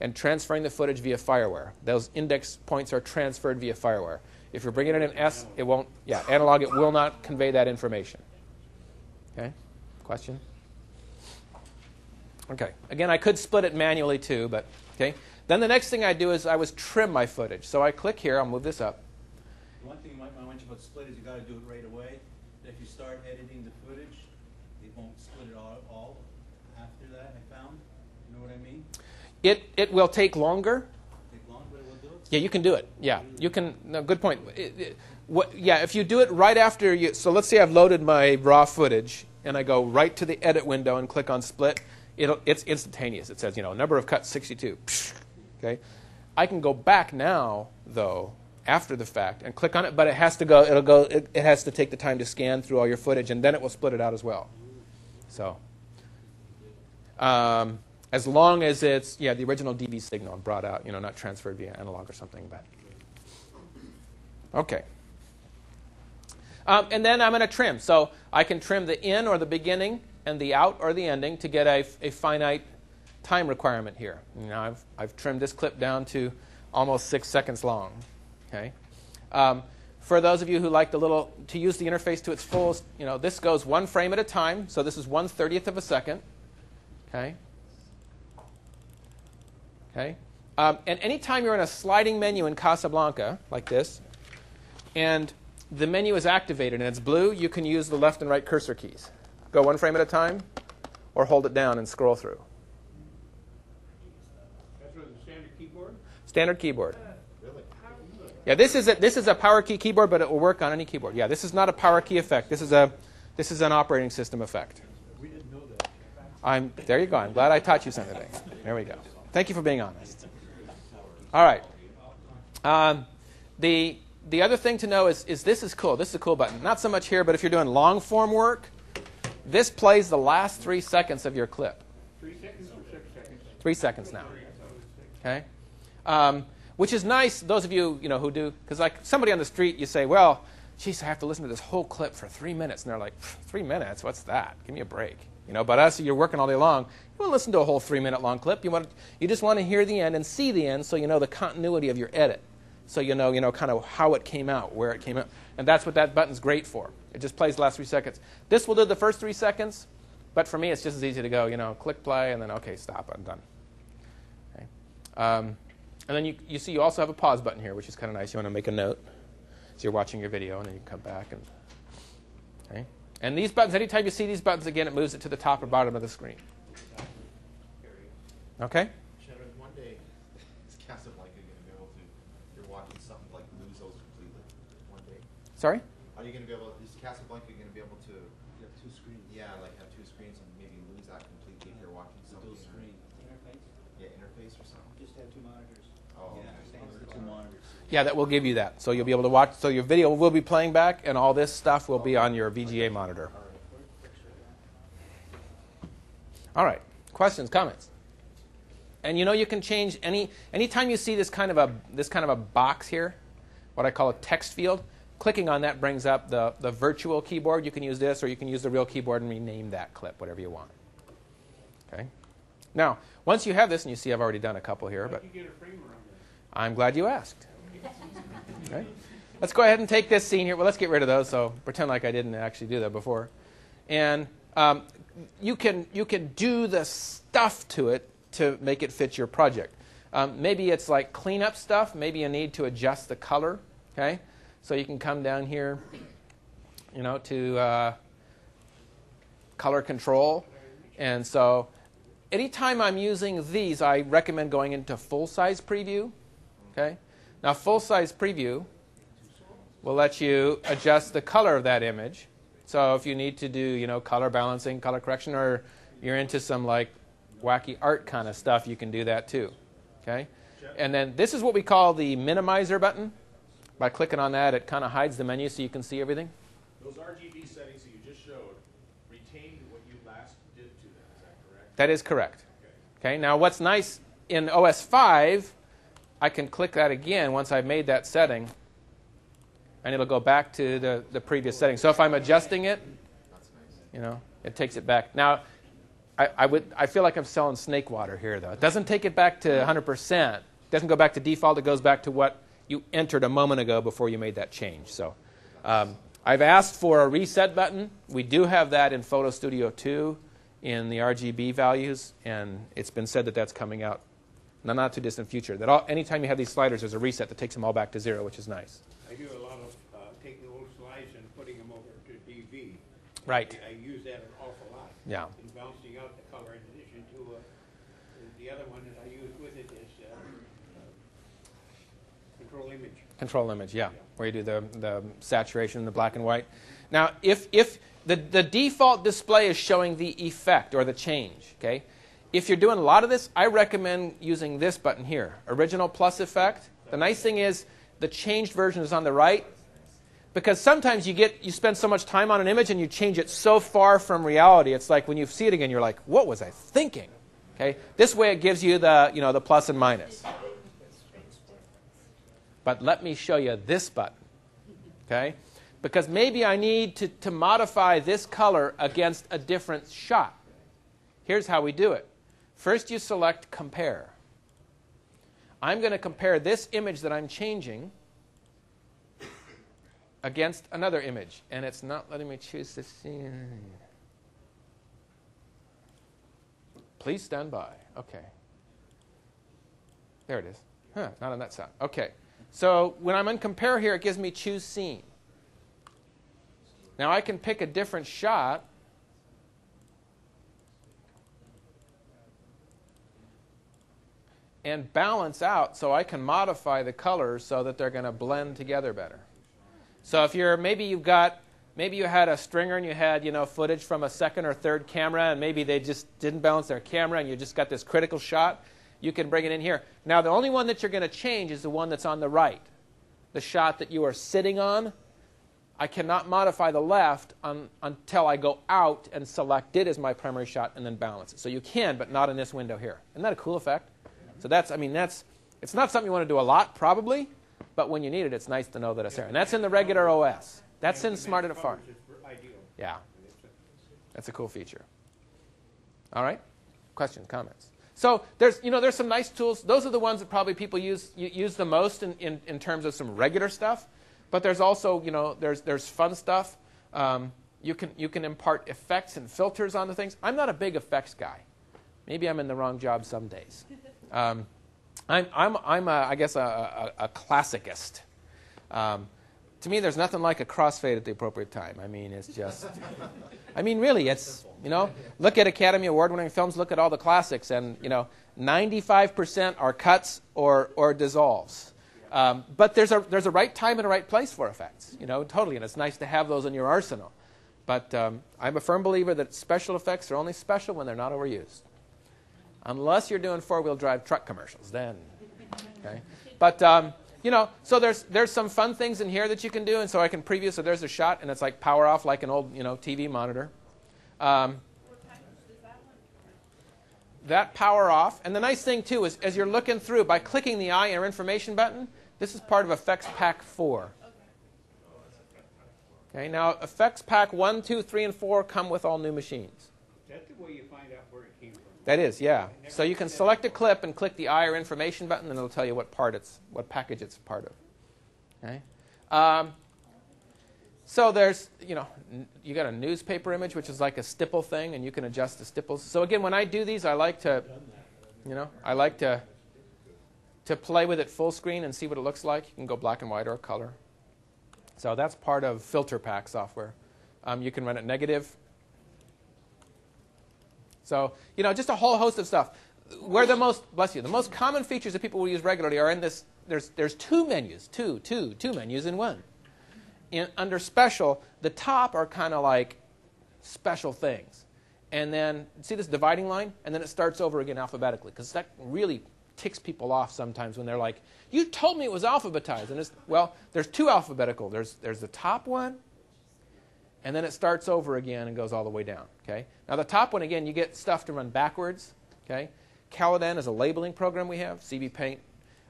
and transferring the footage via firewire. Those index points are transferred via firewire. If you're bringing it in S, it won't, analog, it will not convey that information. Okay? Question? Okay. Again, I could split it manually too, but okay. Then the next thing I do is I was trim my footage. So I click here. I'll move this up. One thing you might want to mention about split is you got to do it right away. If you start editing the footage, it won't split it all after that, I found. You know what I mean? It will take longer. Take long, but it will do it? Yeah, you can do it. Yeah, you can. No, good point. If you do it right after you, so let's say I've loaded my raw footage and I go right to the edit window and click on split, it's instantaneous. It says, number of cuts 62. Okay, I can go back now though after the fact and click on it, but it has to go. It has to take the time to scan through all your footage, and then it will split it out as well. So. As long as it's, the original DV signal brought out, not transferred via analog or something. But okay. And then I'm going to trim. So I can trim the in or the beginning and the out or the ending to get a finite time requirement here. I've trimmed this clip down to almost 6 seconds long. Okay. For those of you who like to use the interface to its fullest, this goes 1 frame at a time. So this is 1/30th of a second. Okay. Okay. And anytime you're in a sliding menu in Casablanca, like this, and the menu is activated and it's blue, you can use the left and right cursor keys. Go 1 frame at a time, or hold it down and scroll through. That's with a standard keyboard? Standard keyboard. Really? Yeah, this is a power key keyboard, but it will work on any keyboard. Yeah, this is not a power key effect. This is an operating system effect. We didn't know that. There you go. I'm glad I taught you something today. There we go. Thank you for being honest. All right. The other thing to know is this is cool. This is a cool button. Not so much here, but if you're doing long form work, this plays the last 3 seconds of your clip. 3 seconds or 6 seconds? 3 seconds now. Okay. Which is nice. Those of you who do, because like somebody on the street, you say, well, geez, I have to listen to this whole clip for 3 minutes, and they're like, 3 minutes? What's that? Give me a break. But us, you're working all day long. You want to listen to a whole 3-minute long clip. You just want to hear the end and see the end, so you know the continuity of your edit. So you know kind of how it came out, where it came out, and that's what that button's great for. It just plays the last 3 seconds. This will do the first 3 seconds, but for me, it's just as easy to go. Click play and then okay, stop. I'm done. Okay. And then you see you also have a pause button here, which is kind of nice. You want to make a note as you're watching your video, and then you can come back and. Okay. And these buttons, anytime you see these buttons again, it moves it to the top or bottom of the screen. Okay? Sharon, one day, is Casablanca going to be able to, you're watching something like lose those completely one day? Sorry? Are you going to be able, is Casablanca going to be able to, You have 2 screens. yeah, like have 2 screens and maybe lose that completely if you're watching something? Dual screen. Interface? Yeah, interface or something? Just have 2 monitors. Oh, Yeah, okay. it's the 2 monitors. Yeah, that will give you that. So you'll be able to watch. So your video will be playing back, and all this stuff will be on your VGA monitor. All right. Questions, comments? And you can change anytime you see this kind of a box here, what I call a text field. Clicking on that brings up the virtual keyboard. You can use this, or you can use the real keyboard and rename that clip, whatever you want. Okay. Now, once you have this, and you see I've already done a couple here, but How'd you get a frame around that? I'm glad you asked. Okay. Let's go ahead and take this scene here. Well, let's get rid of those. So pretend like I didn't actually do that before. And you can do the stuff to it to make it fit your project. Maybe it's like cleanup stuff. Maybe you need to adjust the color. Okay. So you can come down here, to color control. And so anytime I'm using these, I recommend going into full-size preview. Okay. Now, full-size preview will let you adjust the color of that image. So if you need to do, color balancing, color correction, or you're into some like wacky art kind of stuff, you can do that too. Okay. And then this is what we call the minimizer button. By clicking on that, it kind of hides the menu so you can see everything. Those RGB settings that you just showed retained what you last did to them. Is that correct? That is correct. Okay. Now, what's nice in OS 5, I can click that again once I've made that setting, and it'll go back to the previous setting. So if I'm adjusting it, it takes it back. Now, I feel like I'm selling snake water here, though. It doesn't take it back to 100%. It doesn't go back to default. It goes back to what you entered a moment ago before you made that change. So I've asked for a reset button. We do have that in Photo Studio 2 in the RGB values, and it's been said that that's coming out in the not too distant future. That anytime you have these sliders, there's a reset that takes them all back to 0, which is nice. I do a lot of taking old slides and putting them over to DV. Right. I use that an awful lot. Yeah. In balancing out the color in addition to the other one that I use with it is control image. Control image, yeah, where you do the saturation, the black and white. Now, if the default display is showing the effect or the change, okay? If you're doing a lot of this, I recommend using this button here, Original Plus Effect. The nice thing is the changed version is on the right, because sometimes you spend so much time on an image and you change it so far from reality. It's like when you see it again, you're like, what was I thinking? Okay? This way it gives you the plus and minus. But let me show you this button, okay? Because maybe I need to modify this color against a different shot. Here's how we do it. First, you select Compare. I'm going to compare this image that I'm changing against another image. And it's not letting me choose the scene. Please stand by. Okay. There it is. Huh, not on that side. Okay. So when I'm in Compare here, it gives me Choose Scene. Now I can pick a different shot. And balance out so I can modify the colors so that they're going to blend together better. So if maybe you had a stringer and you had footage from a second or third camera, and maybe they just didn't balance their camera and you just got this critical shot, you can bring it in here. Now the only one that you're going to change is the one that's on the right, the shot that you are sitting on. I cannot modify the left until I go out and select it as my primary shot and then balance it. So you can, but not in this window here. Isn't that a cool effect? So it's not something you want to do a lot, probably, but when you need it, it's nice to know that it's there. And that's in the regular OS. That's in Smart and Far. Yeah. That's a cool feature. All right? Questions, comments? So there's some nice tools. Those are the ones that probably people use the most in terms of some regular stuff. But there's also, there's fun stuff. You can impart effects and filters onto things. I'm not a big effects guy. Maybe I'm in the wrong job some days. I'm I guess a classicist. To me, there's nothing like a crossfade at the appropriate time. I mean, it's just, really, it's, look at Academy Award-winning films, look at all the classics, and, 95% are cuts or dissolves. But there's a right time and a right place for effects, totally, and it's nice to have those in your arsenal. But I'm a firm believer that special effects are only special when they're not overused. Unless you're doing four-wheel drive truck commercials, then, okay? But, so there's some fun things in here that you can do, and so I can preview. So there's a shot, and it's like power off like an old, TV monitor. That power off. And the nice thing, too, is as you're looking through, by clicking the I or information button, this is part of Effects Pack 4. Okay, now Effects Pack 1, 2, 3, and 4 come with all new machines. That's the way you find out where it came from. That is, yeah. So you can select a clip and click the I or information button, and it'll tell you what package it's part of. Okay. So there's, you got a newspaper image, which is like a stipple thing, and you can adjust the stipples. So again, when I do these, I like to play with it full screen and see what it looks like. You can go black and white or color. So that's part of Filter Pack software. You can run it negative. So, just a whole host of stuff. Where the most common features that people will use regularly are in this. There's two menus, two menus in one. Under Special, the top are kind of like special things. And then, see this dividing line? And then it starts over again alphabetically, because that really ticks people off sometimes when they're like, you told me it was alphabetized. And there's two alphabetical. There's the top one, and then it starts over again and goes all the way down. Okay. Now the top one, again, you get stuff to run backwards. Okay. Caladan is a labeling program we have. CV Paint.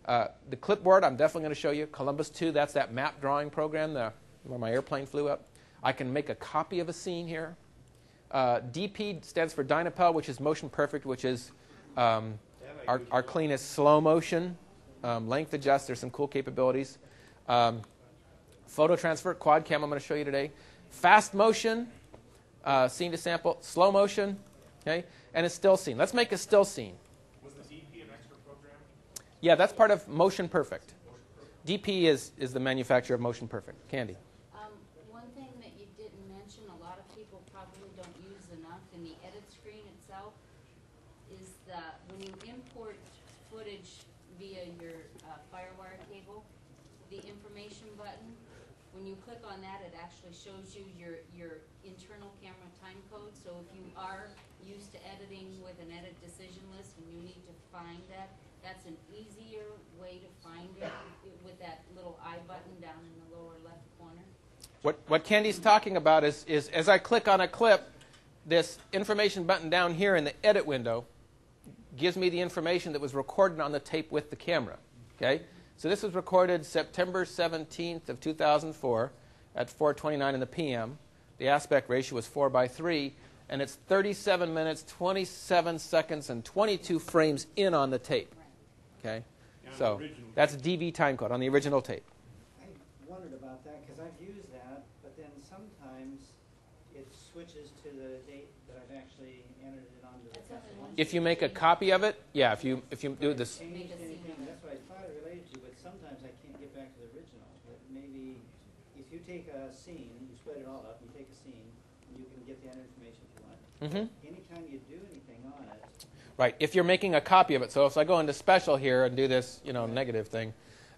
The clipboard, I'm definitely going to show you. Columbus 2, that's that map drawing program where my airplane flew up. I can make a copy of a scene here. DP stands for Dynapel, which is motion perfect, which is our cleanest slow motion, length adjust. There's some cool capabilities. Photo transfer, quad cam I'm going to show you today. Fast motion, scene to sample, slow motion, okay, and a still scene. Let's make a still scene. Was the DP an extra program? Yeah, that's part of Motion Perfect. DP is the manufacturer of Motion Perfect. Candy. One thing that you didn't mention, a lot of people probably don't use enough in the edit screen itself, is that when you import footage via your FireWire cable, the information button, when you click on that, it actually shows you your internal camera time code. So if you are used to editing with an edit decision list and you need to find that, that's an easier way to find it with that little I button down in the lower left corner. What Candy's talking about is as I click on a clip, this information button down here in the edit window gives me the information that was recorded on the tape with the camera. Okay? So this was recorded September 17th of 2004 at 4:29 in the p.m. The aspect ratio was 4:3, and it's 37 minutes, 27 seconds, and 22 frames in on the tape. Okay? So that's DV time code on the original tape. I wondered about that because I've used that, but then sometimes it switches to the date that I've actually entered it onto the Casablanca. If you make a copy of it, yeah, if you do this. Changed anything, that's what I thought it related to, but sometimes I can't get back to the original. But maybe if you take a scene, you split it all up, you take a scene, and you can get the other information if you want. Anytime you do anything on it. Right, if you're making a copy of it. So if I go into special here and do this, negative thing,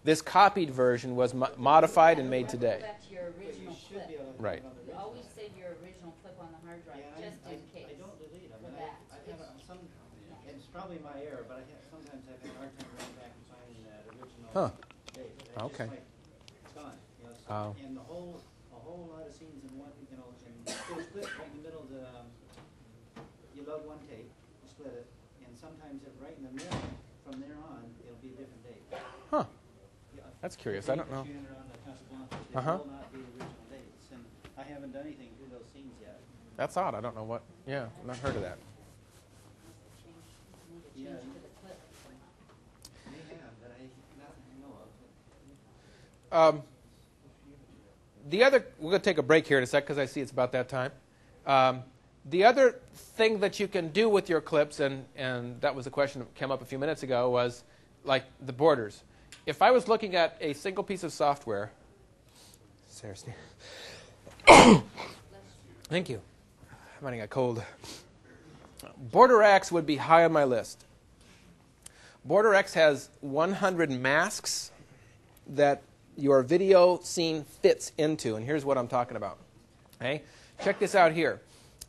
this copied version was modified and made today. Go back to your original clip. Right. You always save your original clip on the hard drive, Yeah, just in case. I don't delete them. for And that. I have some, it's probably my error, but sometimes I've had a hard time running back and finding that original date. It's Okay. just like, it's gone. Oh. And a whole lot of scenes in one, and they're split right in the middle of the, you load one tape, you split it, and sometimes right in the middle, from there on, it'll be a different date. Huh. Yeah, That's curious. the I don't know. dates you enter on the Casablanca, they will not be original dates, and I haven't done anything to those scenes yet. That's odd. I don't know what. Yeah, I've not heard of that. Yeah. Change to the clip. They have, but not that I know of. We're going to take a break here in a sec because I see it's about that time. The other thing that you can do with your clips, and that was a question that came up a few minutes ago, was like the borders. If I was looking at a single piece of software, seriously, thank you. I'm running a cold. Border-x would be high on my list. Border-x has 100 masks that your video scene fits into, and here's what I'm talking about. Okay? Check this out here.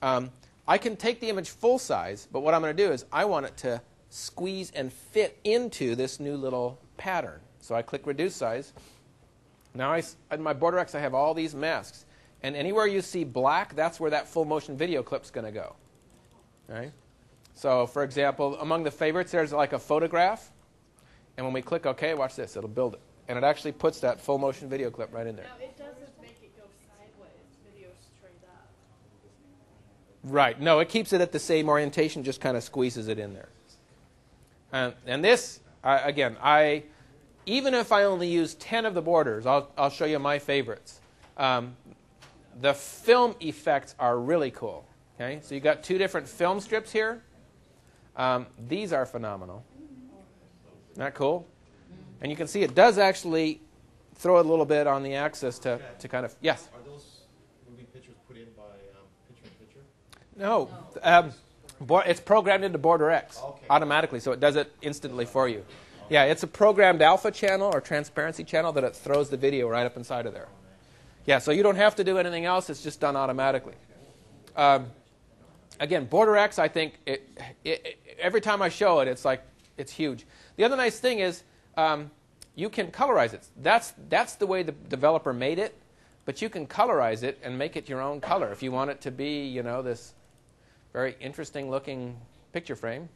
I can take the image full size, but what I'm going to do is I want it to squeeze and fit into this new little pattern. So I click Reduce Size. Now in my Border-x I have all these masks. And anywhere you see black, that's where that full motion video clip's going to go. Right? So for example, among the favorites there's like a photograph. And when we click OK, watch this, it'll build it. And it actually puts that full motion video clip right in there. Now, it doesn't make it go sideways, video straight up. Right. No, it keeps it at the same orientation, just kind of squeezes it in there. And this, even if I only use 10 of the borders, I'll show you my favorites. The film effects are really cool. Okay, so you got two different film strips here. These are phenomenal. Isn't that cool? And you can see it does actually throw it a little bit on the axis to kind of, yes? Are those moving pictures put in by picture-in-picture? No. It's programmed into Border-x automatically, so it does it instantly for you. Yeah, it's a programmed alpha channel or transparency channel that it throws the video right up inside of there. Yeah, so you don't have to do anything else. It's just done automatically. Again, Border-x, I think, every time I show it, it's huge. The other nice thing is you can colorize it. That's the way the developer made it, but you can colorize it and make it your own color. If you want it to be, this very interesting looking picture frame,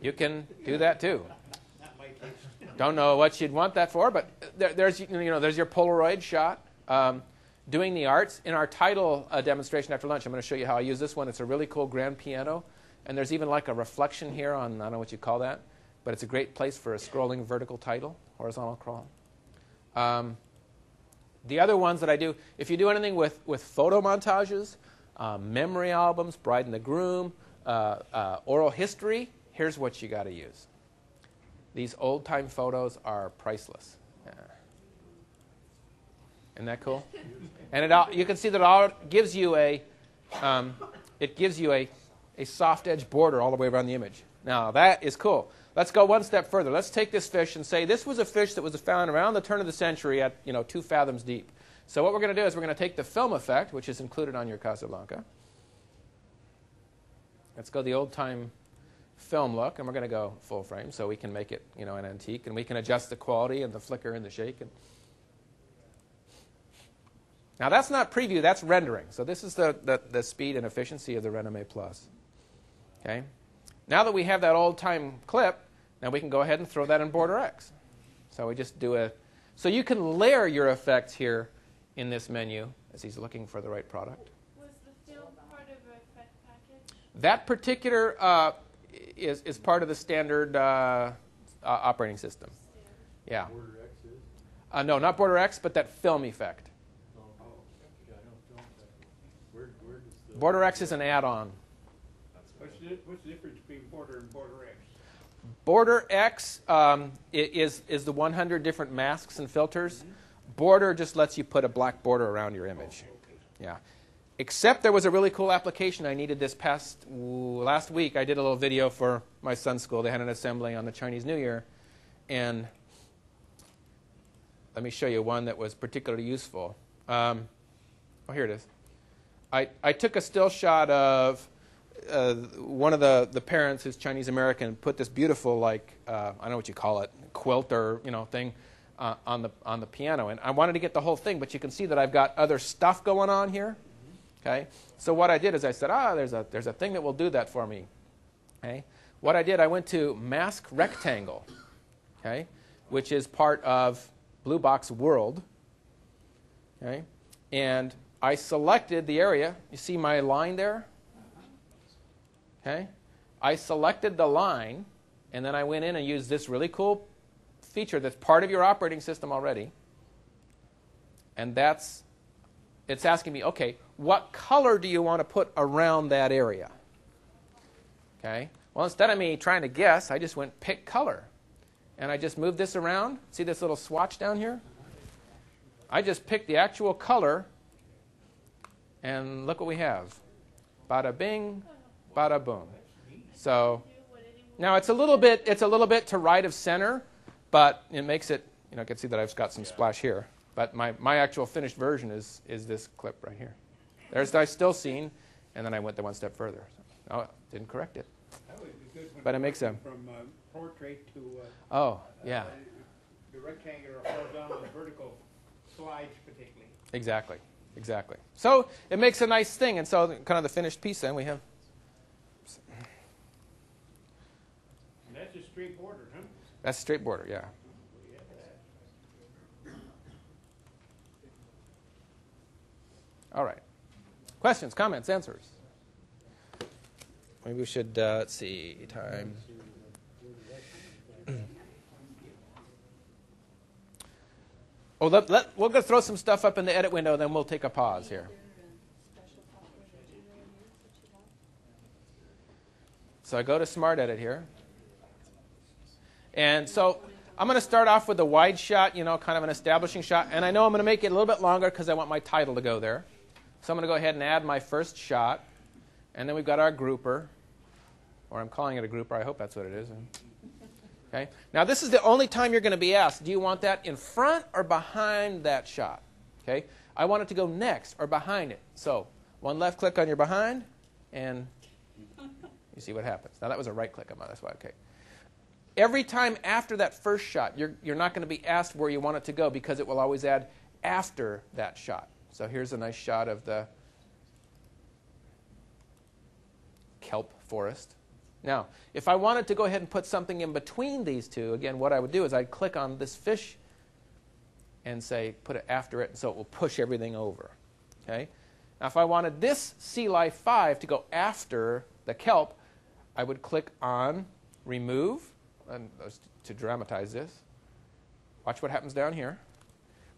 you can do that too. Don't know what you'd want that for, but there's your Polaroid shot. doing the arts. In our title demonstration after lunch, I'm going to show you how I use this one. It's a really cool grand piano. And there's even like a reflection here on, I don't know what you call that, but it's a great place for a scrolling vertical title, horizontal crawl. The other ones that I do, if you do anything with photo montages, memory albums, Bride and the Groom, oral history, here's what you got to use. These old-time photos are priceless. Yeah. Isn't that cool? And you can see that it all gives you a soft edge border all the way around the image. Now that is cool. Let's go one step further. Let's take this fish and say this was a fish that was found around the turn of the century at 2 fathoms deep. So what we're going to do is we're going to take the film effect, which is included on your Casablanca. Let's go the old-time film look, and we're going to go full frame so we can make it an antique, and we can adjust the quality and the flicker and the shake. Now that's not preview, that's rendering. So this is the speed and efficiency of the Renome Plus. Okay. Now that we have that old-time clip, now we can go ahead and throw that in Border-x. So we just do so you can layer your effects here in this menu as he's looking for the right product. Was the film part of an effect package? That particular is part of the standard operating system. Yeah. Border-x is? No, not Border-x, but that film effect. Oh, yeah, I know film effect. Where does the... Border-x is an add-on. What's the difference between Border and Border-x? Border-x is the 100 different masks and filters. Mm-hmm. Border just lets you put a black border around your image. Oh, okay. Yeah. Except there was a really cool application I needed this last week. I did a little video for my son's school. They had an assembly on the Chinese New Year. And let me show you one that was particularly useful. Oh, here it is. I took a still shot of one of the parents, who's Chinese American, put this beautiful, I don't know what you call it, quilt or thing on the piano, and I wanted to get the whole thing, but you can see that I've got other stuff going on here. Okay, so what I did is I said, there's a thing that will do that for me. Okay, what I did, I went to Mask Rectangle, okay, which is part of Blue Box World. Okay, and I selected the area. You see my line there? Okay, I selected the line, and then I went in and used this really cool feature that's part of your operating system already. And it's asking me, okay, what color do you want to put around that area? Okay, well, instead of me trying to guess, I just went pick color. And I just moved this around. See this little swatch down here? I just picked the actual color, and look what we have. Bada bing, bada boom. So now it's a little bit to right of center, but it makes it, you can see that I've got some splash here. But my actual finished version is this clip right here. There's the still scene, and then I went the one step further. Oh, didn't correct it. That would be good when But it makes a... From portrait to... oh, yeah. The rectangular, horizontal, and vertical slides particularly. Exactly. So it makes a nice thing, and so kind of the finished piece then we have... And that's a straight border, huh? That's a straight border, yeah. All right. Questions, comments, answers? Maybe we should, let's see, time. Oh, we're going to throw some stuff up in the edit window, then we'll take a pause here. So I go to Smart Edit here. And so I'm going to start off with a wide shot, kind of an establishing shot. And I know I'm going to make it a little bit longer because I want my title to go there. So I'm going to go ahead and add my first shot. And then we've got our grouper. Or I'm calling it a grouper. I hope that's what it is. Okay. Now this is the only time you're going to be asked, do you want that in front or behind that shot? Okay. I want it to go next or behind it. So one left click on your behind, and you see what happens. Now that was a right click on my, that's why, okay. Every time after that first shot, you're not going to be asked where you want it to go because it will always add after that shot. So here's a nice shot of the kelp forest. Now, if I wanted to go ahead and put something in between these two, again, what I would do is I'd click on this fish and say put it after it, so it will push everything over. Okay. Now, if I wanted this Sea Life 5 to go after the kelp, I would click on Remove, and to dramatize this. Watch what happens down here.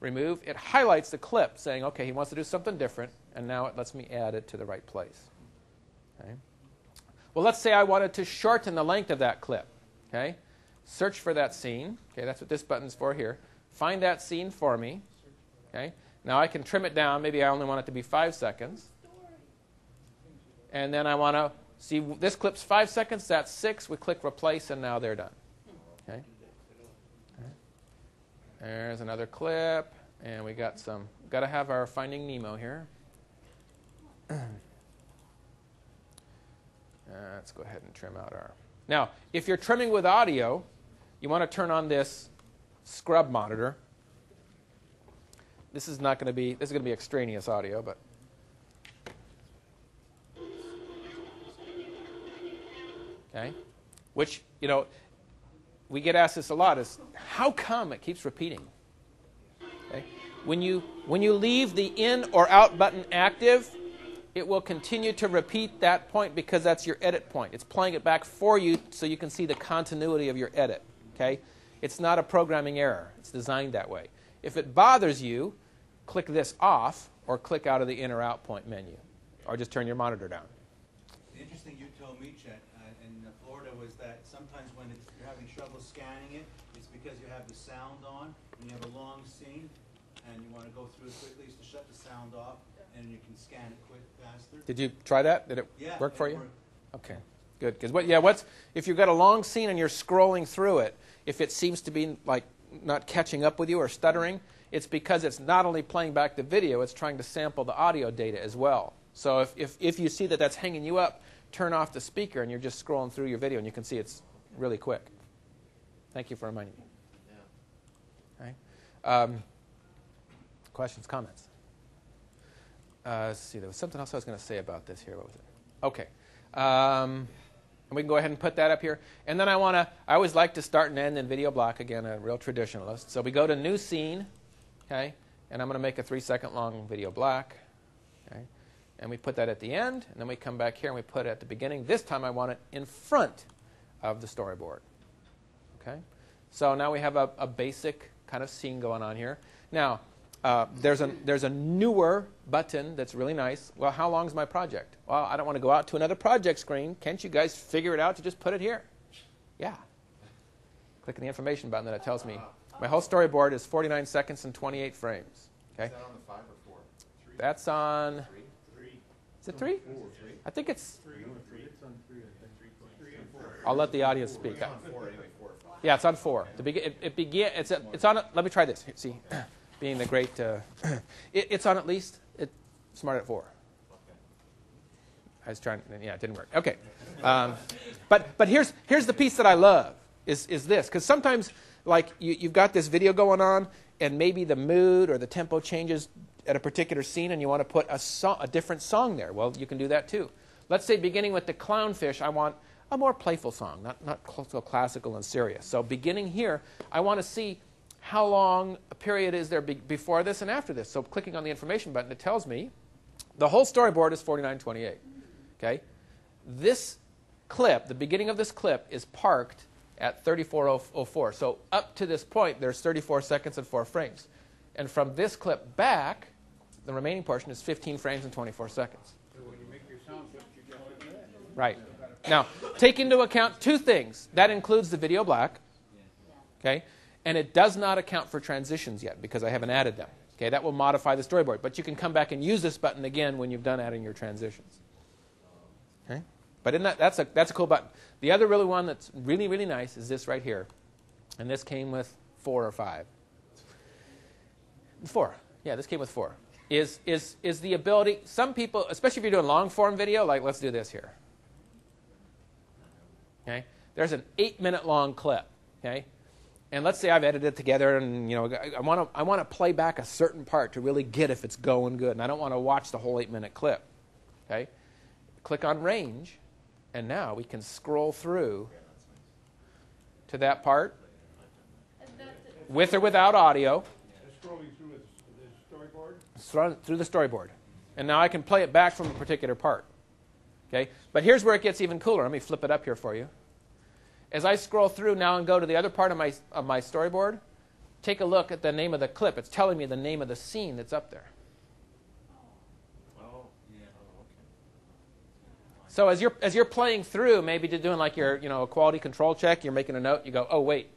Remove. It highlights the clip, saying, okay, he wants to do something different, and now it lets me add it to the right place. Okay. Well, let's say I wanted to shorten the length of that clip. Okay. Search for that scene. Okay, that's what this button's for here. Find that scene for me. Okay. Now I can trim it down. Maybe I only want it to be 5 seconds. And then I want to see this clip's 5 seconds. That's 6. We click Replace, and now they're done. Okay. There's another clip, and we got some. Got to have our Finding Nemo here. Let's go ahead and trim out our. Now, if you're trimming with audio, you want to turn on this scrub monitor. This is not going to be. This is going to be extraneous audio, but. Okay, which we get asked this a lot: is how come it keeps repeating? Okay, when you leave the in or out button active, it will continue to repeat that point because that's your edit point. It's playing it back for you so you can see the continuity of your edit. Okay, it's not a programming error. It's designed that way. If it bothers you, click this off or click out of the in or out point menu, or just turn your monitor down. The interesting you told me, Chet, in Florida was that sometimes when you're having trouble scanning it, it's because you have the sound on and you have a long scene and you want to go through it quickly, so shut the sound off and you can scan it faster. Did you try that? Did it work for you? Worked. Okay, good. Because if you've got a long scene and you're scrolling through it, if it seems to be like not catching up with you or stuttering, it's because it's not only playing back the video, it's trying to sample the audio data as well. So if you see that that's hanging you up, turn off the speaker and you're just scrolling through your video and you can see it's really quick. Thank you for reminding me. Yeah. Okay. Questions, comments? Let's see. There was something else I was going to say about this here. What was it? Okay. And we can go ahead and put that up here. And then I always like to start and end in video block again, a real traditionalist. So we go to New Scene, okay, and I'm going to make a 3-second long video block, okay. And we put that at the end, and then we come back here and we put it at the beginning. This time I want it in front of the storyboard. Okay? So now we have a basic kind of scene going on here. Now, there's a newer button that's really nice. Well, how long is my project? Well, I don't want to go out to another project screen. Can't you guys figure it out to just put it here? Yeah. Click on the information button, and it tells me my whole storyboard is 49 seconds and 28 frames. Okay? Is that on the 5 or 4? 3. That's on... 3. Is it 3? 4. 3. I think it's... 3. It's on 3, I think. 3 and 4. I'll let the audience speak. It's on 4 anyway, 4 or 5. Yeah, it's on 4. It's on. Let me try this. See, being the great, it's on at least. It's smart at 4. Okay. I was trying. Yeah, it didn't work. Okay, but here's the piece that I love is this, because sometimes like you've got this video going on and maybe the mood or the tempo changes at a particular scene and you want to put a different song there. Well, you can do that too. Let's say beginning with the clownfish, I want a more playful song, not so classical and serious. So beginning here, I want to see how long a period is there before this and after this. So clicking on the information button, it tells me the whole storyboard is 49:28. Okay? This clip, the beginning of this clip, is parked at 34:04. So up to this point, there's 34 seconds and 4 frames. And from this clip back, the remaining portion is 15 frames and 24 seconds. So when you make your sound clips, you just do that. Right. Now, take into account 2 things. That includes the video black, okay? And it does not account for transitions yet because I haven't added them. Okay, that will modify the storyboard. But you can come back and use this button again when you've done adding your transitions. Okay? But that's a cool button. The other really one that's really, really nice is this right here. And this came with 4 or 5. 4. Yeah, this came with 4. Is the ability, some people, especially if you're doing long form video, like let's do this here. Okay? There's an 8-minute long clip. Okay? And let's say I've edited it together and I want to play back a certain part to really get if it's going good. And I don't want to watch the whole 8-minute clip. Okay? Click on range, and now we can scroll through to that part with or without audio. Scroll through the storyboard. And now I can play it back from a particular part. Okay? But here's where it gets even cooler. Let me flip it up here for you. As I scroll through now and go to the other part of my storyboard, take a look at the name of the clip. It's telling me the name of the scene that's up there. So as you're playing through, maybe doing like your a quality control check, you're making a note. You go, oh wait,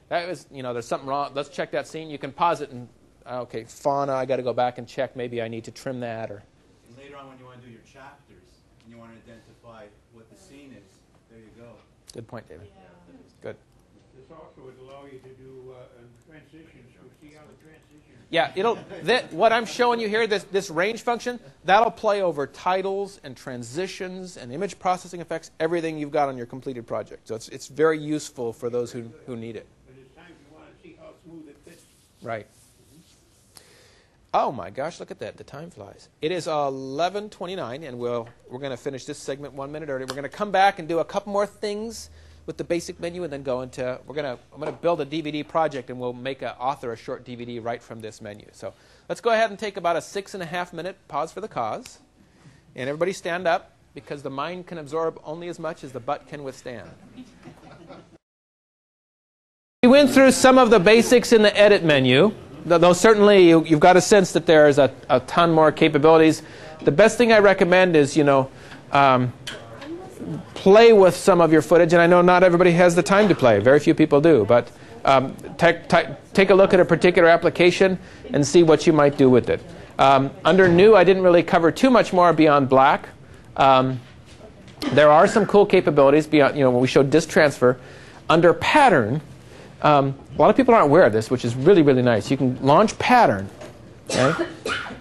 that was there's something wrong. Let's check that scene. You can pause it and okay, fauna. I got to go back and check. Maybe I need to trim that or. And later on, when you want to do your chapters and you want to identify what the scene is, there you go. Good point, David. Yeah. Good. This also would allow you to do transitions. We see how the transitions. Yeah, what I'm showing you here, this range function, that'll play over titles and transitions and image processing effects, everything you've got on your completed project. So it's very useful for those who need it. But it's times you want to see how smooth it fits. Right. Oh my gosh, look at that. The time flies. It is 11:29, and we're going to finish this segment 1 minute early. We're going to come back and do a couple more things with the basic menu, and then go into I'm going to build a DVD project, and we'll author a short DVD right from this menu. So let's go ahead and take about a 6.5 minute pause for the cause, and everybody stand up because the mind can absorb only as much as the butt can withstand. We went through some of the basics in the edit menu, though certainly you've got a sense that there's a ton more capabilities. The best thing I recommend is play with some of your footage, and I know not everybody has the time to play. Very few people do, but take a look at a particular application and see what you might do with it. Under New, I didn't really cover too much more beyond black. There are some cool capabilities beyond, when we showed disk transfer. Under Pattern, a lot of people aren't aware of this, which is really, really nice. You can launch Pattern, okay?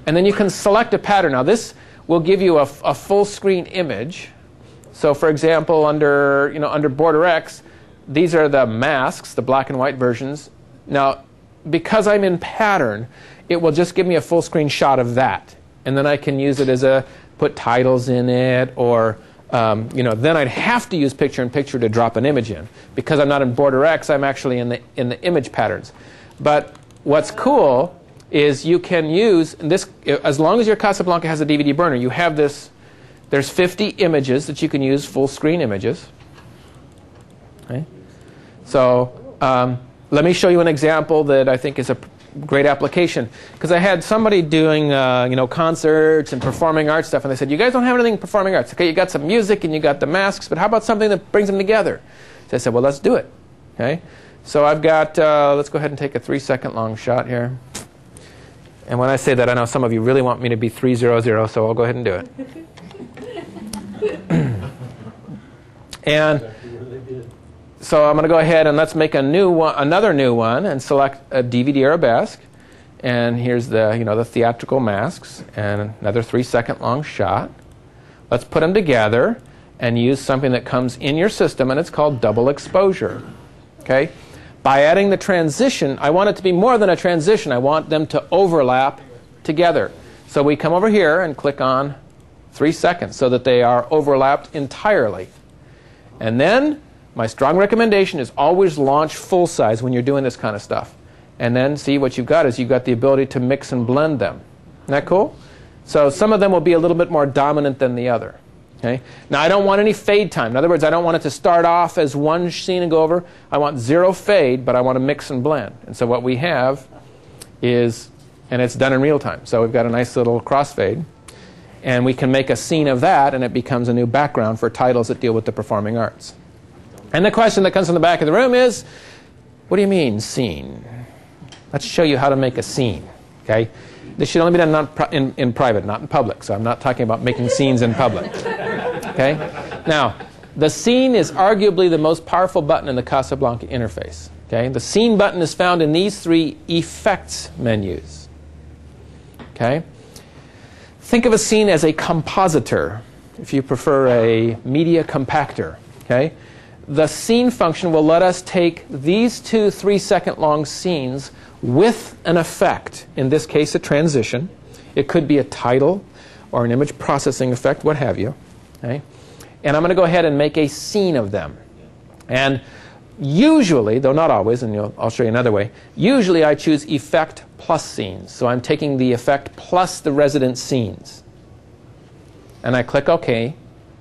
And then you can select a pattern. Now, this will give you a full screen image. So, for example, under Border-x, these are the masks, the black and white versions. Now, because I'm in Pattern, it will just give me a full screen shot of that, and then I can use it put titles in it, or then I'd have to use picture-in-picture to drop an image in. Because I'm not in Border-x, I'm actually in the image patterns. But what's cool is you can use this as long as your Casablanca has a DVD burner. You have this. There's 50 images that you can use, full screen images. Okay. So let me show you an example that I think is a great application. Because I had somebody doing concerts and performing arts stuff, and they said, you guys don't have anything performing arts. Okay, you got some music and you got the masks, but how about something that brings them together? So I said, well, let's do it. Okay. So I've got, let's go ahead and take a 3-second long shot here. And when I say that, I know some of you really want me to be 300, so I'll go ahead and do it. And so I'm going to go ahead and let's make another new one, and select a DVD Arabesk. And here's the theatrical masks, and another 3-second long shot. Let's put them together and use something that comes in your system, and it's called double exposure. Okay? By adding the transition, I want it to be more than a transition. I want them to overlap together. So we come over here and click on 3 seconds so that they are overlapped entirely. And then my strong recommendation is always launch full size when you're doing this kind of stuff. And then see what you've got is you've got the ability to mix and blend them. Isn't that cool? So some of them will be a little bit more dominant than the other. Okay? Now I don't want any fade time. In other words, I don't want it to start off as one scene and go over. I want 0 fade, but I want to mix and blend. And so what we have is, and it's done in real time. So we've got a nice little crossfade. And we can make a scene of that, and it becomes a new background for titles that deal with the performing arts. And the question that comes from the back of the room is, what do you mean, scene? Let's show you how to make a scene. Okay? This should only be done in private, not in public. So I'm not talking about making scenes in public. Okay? Now, the scene is arguably the most powerful button in the Casablanca interface. Okay? The scene button is found in these 3 effects menus. Okay? Think of a scene as a compositor, if you prefer a media compactor. Okay? The scene function will let us take these 2 3-second long scenes with an effect, in this case a transition. It could be a title or an image processing effect, what have you. Okay? And I'm going to go ahead and make a scene of them. And usually, though not always, and I'll show you another way, usually I choose effect plus scenes. So I'm taking the effect plus the resident scenes. And I click OK,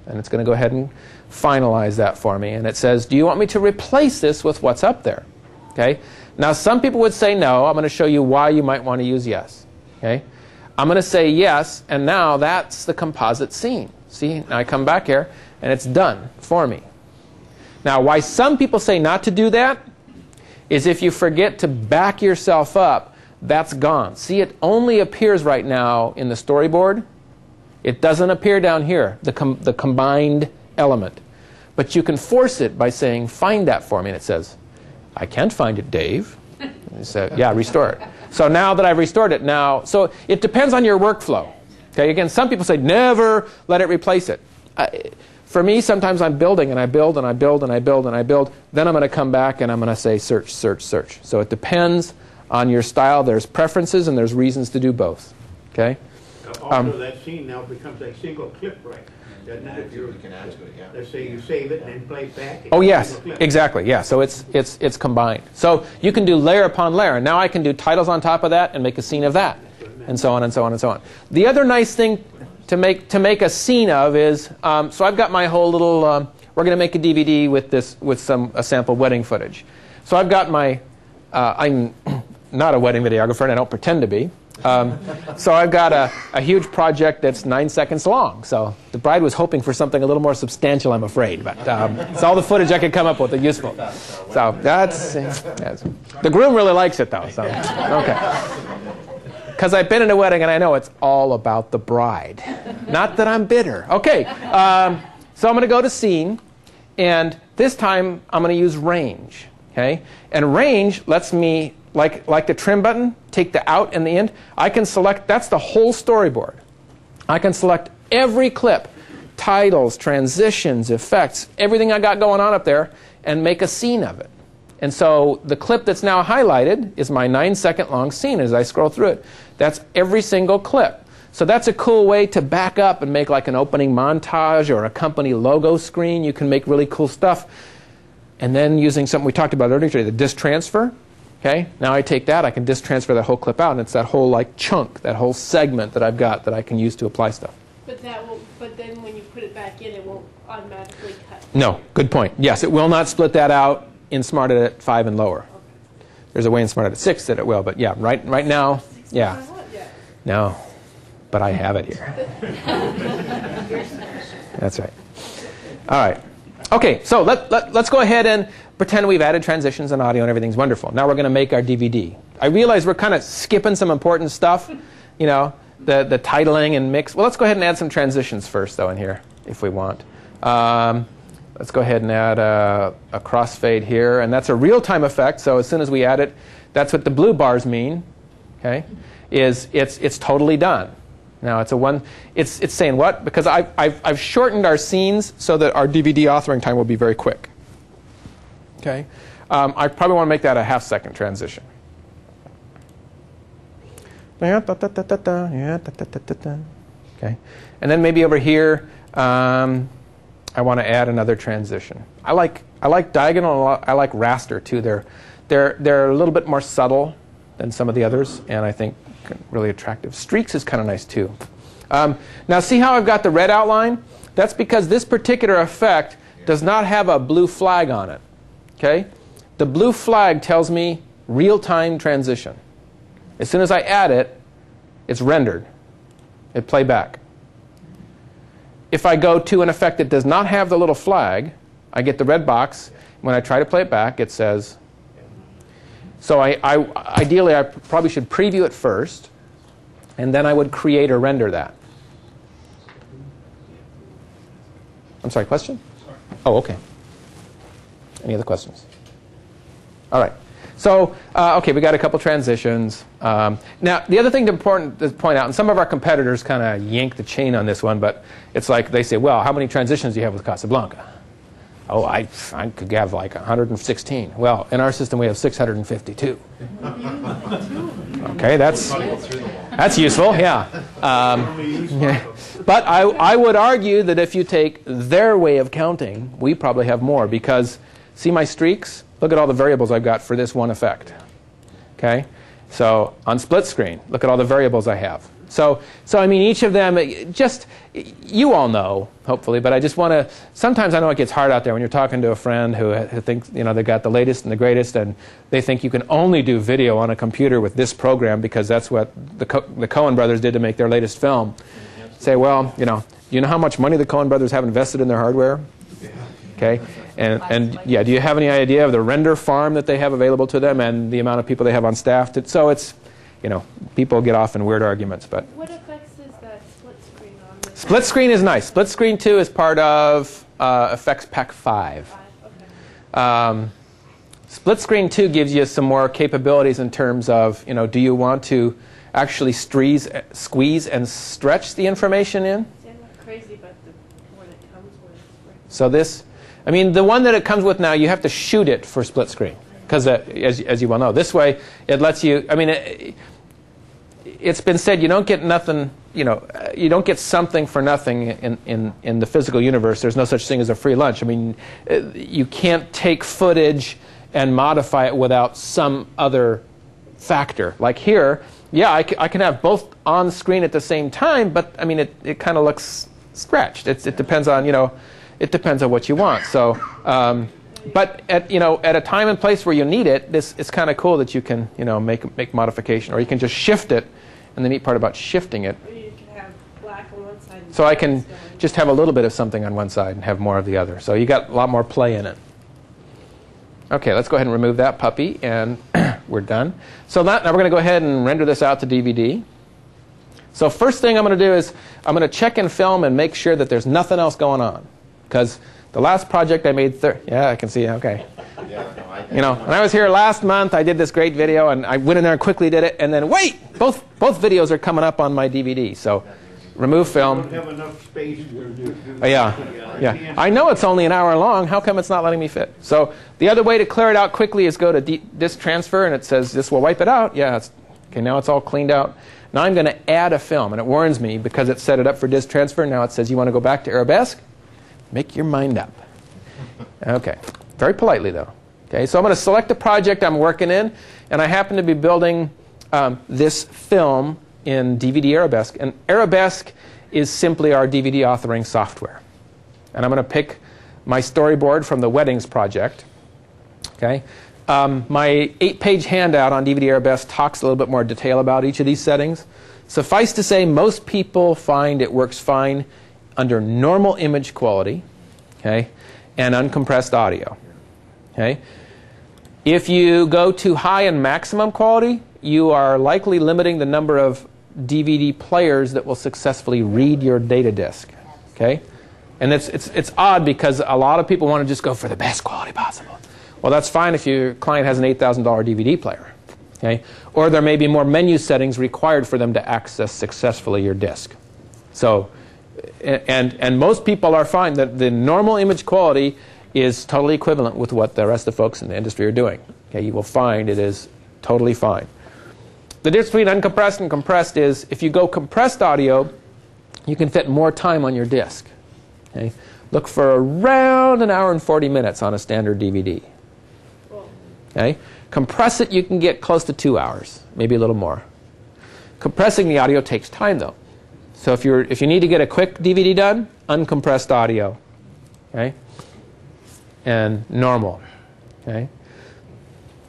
and it's going to go ahead and finalize that for me. And it says, do you want me to replace this with what's up there? Okay. Now, some people would say no. I'm going to show you why you might want to use yes. Okay. I'm going to say yes, and now that's the composite scene. See, now I come back here, and it's done for me. Now, why some people say not to do that is if you forget to back yourself up, that's gone. See, it only appears right now in the storyboard. It doesn't appear down here, the combined element. But you can force it by saying, find that for me. And it says, I can't find it, Dave. And so, yeah, restore it. So now that I've restored it now, so it depends on your workflow. Okay, again, some people say, never let it replace it. For me, sometimes I'm building, and I build, and I build, and I build, and I build. Then I'm going to come back, and I'm going to say search, search, search. So it depends on your style. There's preferences, and there's reasons to do both. Okay? Also, that scene now becomes a single clip, right? Doesn't it? You can add to it, yeah. Let's say you save it and then play it back. Oh, yes, exactly. Yeah, so it's combined. So you can do layer upon layer. Now I can do titles on top of that and make a scene of that, and so on and so on and so on. The other nice thing to make a scene of is, so I've got my whole little, we're going to make a DVD with a sample wedding footage. So I've got my, I'm not a wedding videographer, and I don't pretend to be. So I've got a huge project that's 9 seconds long. So the bride was hoping for something a little more substantial, I'm afraid. But it's all the footage I could come up with that's useful. So that's the groom really likes it, though. So okay. Because I've been in a wedding and I know it's all about the bride. Not that I'm bitter. Okay, so I'm going to go to scene, and this time I'm going to use range. Okay, and range lets me, like the trim button, take the out and the in. I can select, that's the whole storyboard. I can select every clip, titles, transitions, effects, everything I got going on up there, and make a scene of it. And so the clip that's now highlighted is my 9-second long scene as I scroll through it. That's every single clip. So that's a cool way to back up and make like an opening montage or a company logo screen. You can make really cool stuff. And then using something we talked about earlier today, the disk transfer. Okay, now I take that, I can disk transfer that whole clip out, and it's that whole like chunk, that whole segment that I've got that I can use to apply stuff. But that won't. But then when you put it back in, it won't automatically cut. No, good point. Yes, it will not split that out in Smart Edit 5 and lower. Okay. There's a way in Smart Edit 6 that it will, but yeah, right now, yeah. No, but I have it here. That's right. All right. Okay, so let's go ahead and pretend we've added transitions and audio and everything's wonderful. Now we're going to make our DVD. I realize we're kind of skipping some important stuff, you know, the titling and mix. Well, let's go ahead and add some transitions first, though, in here, if we want. Let's go ahead and add a crossfade here, and that's a real-time effect. So as soon as we add it, that's what the blue bars mean. Okay, is it's totally done. Now it's saying what? Because I've shortened our scenes so that our DVD authoring time will be very quick. Okay, I probably want to make that a half-second transition. Okay, and then maybe over here I want to add another transition. I like diagonal. I like raster too. They're a little bit more subtle than some of the others, and I think really attractive. Streaks is kind of nice too. Now see how I've got the red outline? That's because this particular effect does not have a blue flag on it. Okay? The blue flag tells me real-time transition. As soon as I add it, it's rendered. It play back. If I go to an effect that does not have the little flag, I get the red box. When I try to play it back, it says. So ideally, I probably should preview it first, and then I would create or render that. I'm sorry, question? Oh, okay. Any other questions? All right. So, okay, we got a couple transitions. Now, the other thing important to point out, and some of our competitors kind of yank the chain on this one, but it's like they say, well, how many transitions do you have with Casablanca? Oh, I could have like 116. Well, in our system, we have 652. Okay, that's useful, yeah. But I would argue that if you take their way of counting, we probably have more, because See my streaks? Look at all the variables I've got for this one effect. Okay? So on split screen, look at all the variables I have. So I mean, each of them, just, you all know, hopefully, but I just want to, sometimes I know it gets hard out there when you're talking to a friend who thinks, you know, they've got the latest and the greatest, and they think you can only do video on a computer with this program because that's what the Coen brothers did to make their latest film. Say, well, you know how much money the Coen brothers have invested in their hardware? Okay? And yeah, do you have any idea of the render farm that they have available to them and the amount of people they have on staff? So it's, you know, people get off in weird arguments. But what effects is that split screen on this? Split screen is nice. Split screen 2 is part of Effects Pack 5. Okay. Split screen 2 gives you some more capabilities in terms of, you know, do you want to actually squeeze and stretch the information in? See, I'm not crazy about the one it comes with. So this, I mean, the one that it comes with now, you have to shoot it for split screen. Because as you well know, this way it lets you, I mean, it's been said you don't get nothing, you know, you don't get something for nothing in the physical universe. There's no such thing as a free lunch. I mean, you can't take footage and modify it without some other factor. Like here, yeah, I can have both on screen at the same time, but I mean, it kind of looks stretched. It depends on, you know, it depends on what you want. So, but at a time and place where you need it, it's kind of cool that you can, you know, make modification, or you can just shift it. And the neat part about shifting it, Or you can have black on one side. And so I can going. just have a little bit of something on one side and have more of the other. So you got a lot more play in it. Okay, let's go ahead and remove that puppy, and we're done. So now we're going to go ahead and render this out to DVD. So first thing I'm going to do is I'm going to check in film and make sure that there's nothing else going on, because the last project I made, yeah, I can see. Okay. Yeah, no, You know, when I was here last month, I did this great video, and I went in there and quickly did it, and then wait, both videos are coming up on my DVD. So, remove film. Don't have enough space to do Yeah. I know it's only an hour long. How come it's not letting me fit? So the other way to clear it out quickly is go to disk transfer, and it says this will wipe it out. Yeah. Okay. Now it's all cleaned out. Now I'm going to add a film, and it warns me because it set it up for disk transfer. Now it says you want to go back to Arabesk. Make your mind up. Okay. Very politely, though. Okay, so I'm going to select the project I'm working in, and I happen to be building this film in DVD Arabesk. And Arabesk is simply our DVD authoring software. And I'm going to pick my storyboard from the Weddings project. Okay, my 8-page handout on DVD Arabesk talks a little bit more detail about each of these settings. Suffice to say, most people find it works fine under normal image quality, okay, and uncompressed audio. Okay. If you go to high and maximum quality, you are likely limiting the number of DVD players that will successfully read your data disk. Okay? And it's odd because a lot of people want to just go for the best quality possible. Well, that's fine if your client has an $8,000 DVD player. Okay? Or there may be more menu settings required for them to access successfully your disk. So, and most people are fine that the normal image quality is totally equivalent with what the rest of the folks in the industry are doing. Okay, you will find it is totally fine. The difference between uncompressed and compressed is if you go compressed audio, you can fit more time on your disk. Okay? Look for around an hour and 40 minutes on a standard DVD. Okay? Compress it, you can get close to 2 hours, maybe a little more. Compressing the audio takes time, though. So if you need to get a quick DVD done, uncompressed audio. Okay? And normal. Okay?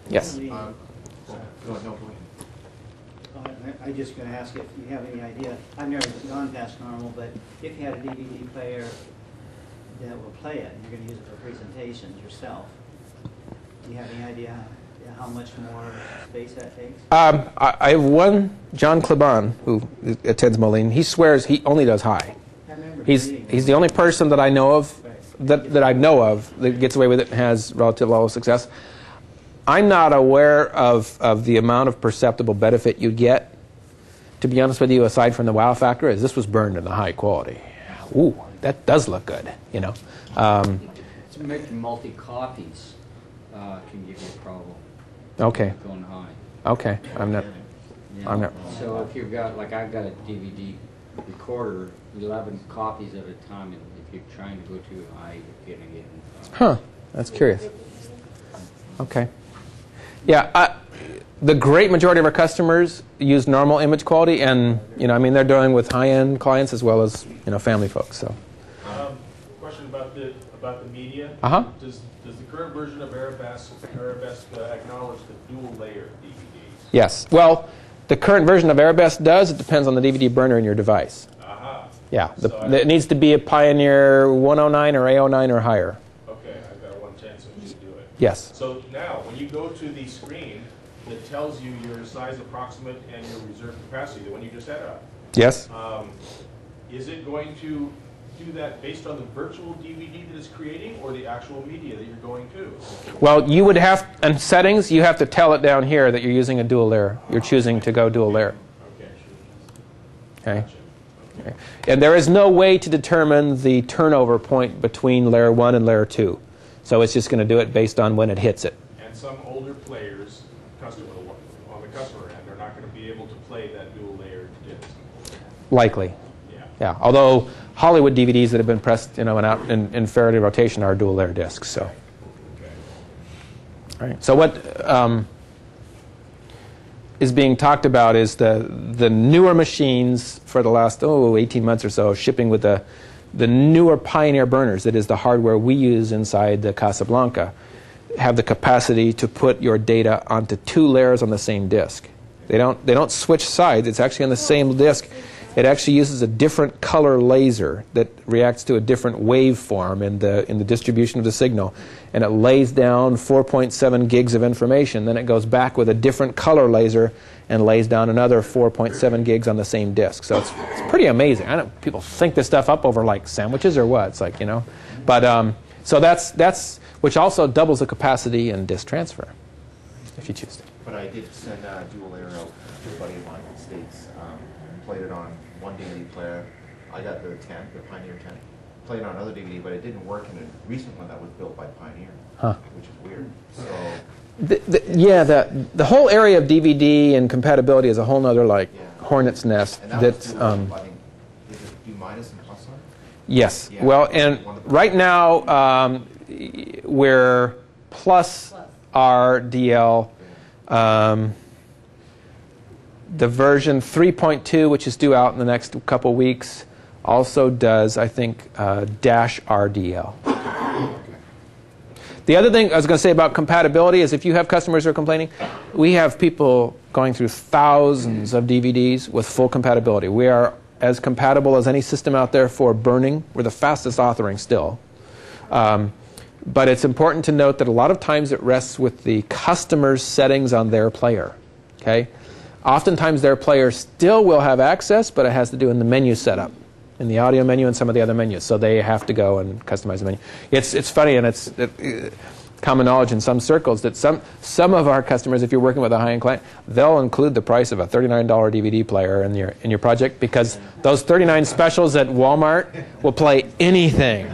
Yes? I'm just going to ask if you have any idea. I've never gone past normal, but if you had a DVD player that will play it, and you're going to use it for presentations yourself, do you have any idea how much more space that takes? I have one, John Kleban, who attends Moline. He swears he only does high. He's the only person that I know of that I know of that gets away with it and has relative level of success. I'm not aware of the amount of perceptible benefit you'd get. To be honest with you, aside from the wow factor, is this was burned in the high quality. Ooh, that does look good, you know. To make multi copies can give you a problem. Okay. Going high. Okay, I'm not. So if you've got, like I've got a DVD recorder, 11 copies at a time, and if you're trying to go too high, you're going to get. Huh. That's curious. Okay. Yeah, the great majority of our customers use normal image quality, and I mean, they're dealing with high-end clients as well as family folks. So. Question about the media. Does the current version of Arabesk acknowledge the dual layer DVDs? Yes. Well, the current version of Arabesk does. It depends on the DVD burner in your device. Yeah. It needs to be a Pioneer 109 or A09 or higher. Okay, I've got a 110, so you should do it. Yes. So now, when you go to the screen that tells you your size approximate and your reserve capacity, the one you just had up. Yes. Is it going to do that based on the virtual DVD that it's creating or the actual media that you're going to? Well, you would have, in settings, you have to tell it down here that you're using a dual layer. You're choosing to go dual layer. Okay. Okay. And there is no way to determine the turnover point between layer 1 and layer 2. So it's just going to do it based on when it hits it. And some older players, on the customer end, are not going to be able to play that dual layer disc. Likely. Yeah. Yeah. Although Hollywood DVDs that have been pressed, and out in Faraday rotation are dual layer discs. So. Okay. All right. So what is being talked about is the newer machines for the last 18 months or so, shipping with the newer Pioneer burners. That is the hardware we use inside the Casablanca, have the capacity to put your data onto 2 layers on the same disk. They don't switch sides. It's actually on the same disk. It actually uses a different color laser that reacts to a different waveform in the distribution of the signal, and it lays down 4.7 gigs of information. Then it goes back with a different color laser and lays down another 4.7 gigs on the same disk. So it's pretty amazing. I know people think this stuff up over like sandwiches or what. It's like, but so that's which also doubles the capacity and disk transfer if you choose to. But I did send a dual layer out to a buddy of mine in the States. Played it on one DVD player. I got the Pioneer 10. Played it on another DVD, but it didn't work in a recent one that was built by Pioneer, which is weird. So the whole area of DVD and compatibility is a whole other hornet's nest. And that's I think, is it D- and plus on? Yes. Yeah. Well, and right now we're plus RDL. The version 3.2, which is due out in the next couple weeks, also does, I think, dash RDL. The other thing I was going to say about compatibility is if you have customers who are complaining, we have people going through thousands of DVDs with full compatibility. We are as compatible as any system out there for burning. We're the fastest authoring still. But it's important to note that a lot of times it rests with the customer's settings on their player. Okay? Oftentimes their player still will have access, but it has to do in the menu setup, in the audio menu and some of the other menus. So they have to go and customize the menu. It's funny, and it's common knowledge in some circles that some of our customers, if you're working with a high-end client, they'll include the price of a $39 DVD player in your project because those 39 specials at Walmart will play anything.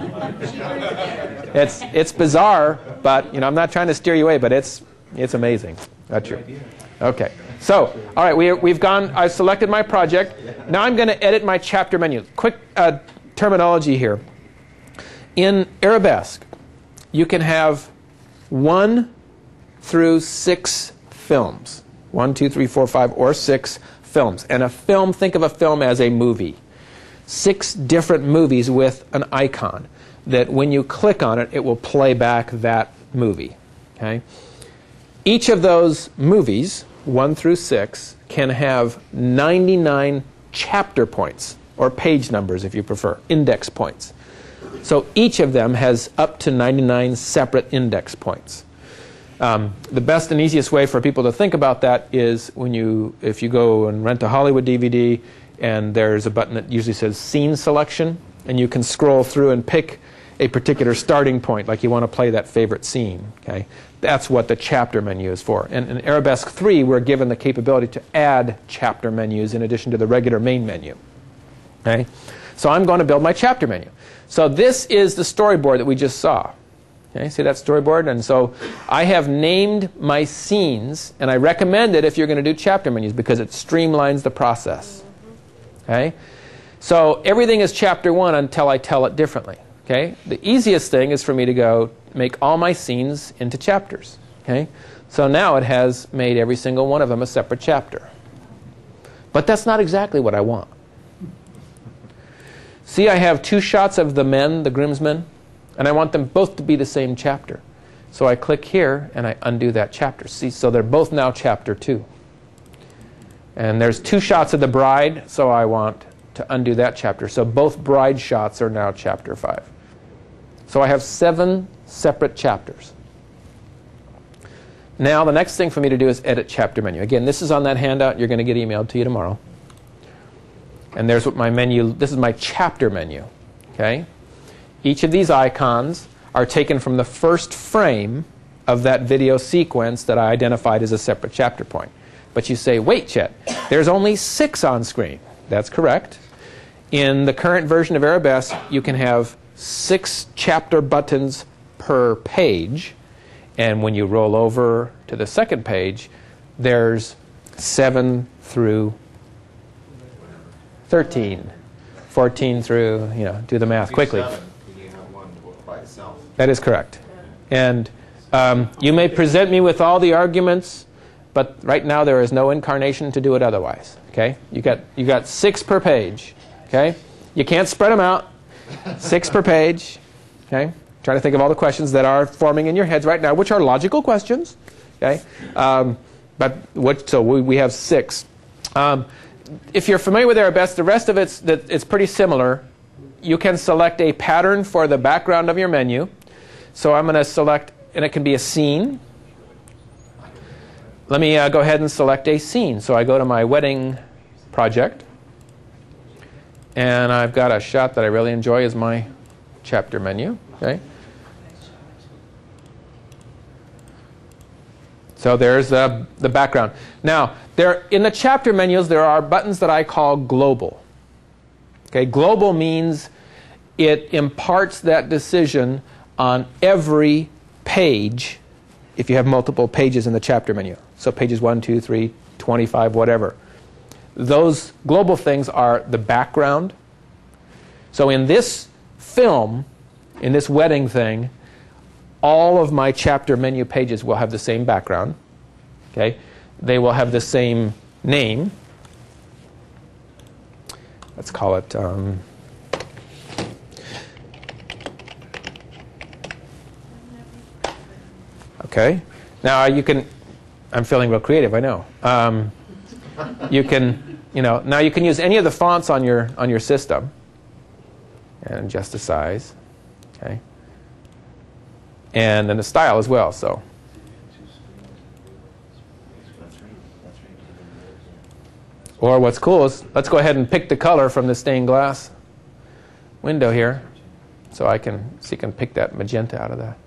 It's bizarre, but I'm not trying to steer you away, but it's amazing. That's true. Okay. So, all right, we've gone. I've selected my project. Now I'm going to edit my chapter menu. Quick terminology here. In Arabesk, you can have 1 through 6 films. 1, 2, 3, 4, 5, or 6 films. And a film, think of a film as a movie. 6 different movies with an icon that when you click on it, it will play back that movie. Okay? Each of those movies, 1 through 6, can have 99 chapter points, or page numbers if you prefer, index points. So each of them has up to 99 separate index points. The best and easiest way for people to think about that is if you go and rent a Hollywood DVD, and there's a button that usually says Scene Selection, and you can scroll through and pick a particular starting point, like you want to play that favorite scene. Okay? That's what the chapter menu is for. And in Arabesk 3, we're given the capability to add chapter menus in addition to the regular main menu. Okay? So I'm going to build my chapter menu. So this is the storyboard that we just saw. Okay? See that storyboard? And so I have named my scenes, and I recommend it if you're going to do chapter menus because it streamlines the process. Okay? So everything is chapter 1 until I tell it differently. Okay? The easiest thing is for me to go make all my scenes into chapters. Okay? So now it has made every single one of them a separate chapter. But that's not exactly what I want. See, I have 2 shots of the men, the groomsmen, and I want them both to be the same chapter. So I click here and I undo that chapter. See, so they're both now chapter 2. And there's 2 shots of the bride, so I want to undo that chapter. So both bride shots are now chapter 5. So I have 7 separate chapters. Now the next thing for me to do is edit chapter menu. Again, this is on that handout. You're going to get emailed to you tomorrow. And there's what my menu, this is my chapter menu. Okay? Each of these icons are taken from the first frame of that video sequence that I identified as a separate chapter point. But you say, wait, Chet, there's only 6 on screen. That's correct. In the current version of Arabesk, you can have 6 chapter buttons per page. And when you roll over to the second page, there's 7 through 13, 14 through, do the math quickly. You have one by itself. That is correct. And you may present me with all the arguments, but right now there is no incarnation to do it otherwise. Okay? You got 6 per page. Okay? You can't spread them out. 6 per page. Okay? Trying to think of all the questions that are forming in your heads right now, which are logical questions. Okay? So we have 6. If you're familiar with Arabesk, the rest of it's pretty similar. You can select a pattern for the background of your menu. So I'm going to select, and it can be a scene. Let me go ahead and select a scene. So I go to my wedding project. And I've got a shot that I really enjoy as my chapter menu. Okay? So there's the background. Now, in the chapter menus, there are buttons that I call global. Okay? Global means it imparts that decision on every page if you have multiple pages in the chapter menu. So pages 1, 2, 3, 25, whatever. Those global things are the background. So in this film, in this wedding thing, all of my chapter menu pages will have the same background. Okay? They will have the same name. Let's call it okay. Now you can, I'm feeling real creative, I know. You can, now you can use any of the fonts on your system and adjust the size. Okay. And then the style as well, so. Or what's cool is, let's go ahead and pick the color from the stained glass window here. So you can pick that magenta out of that.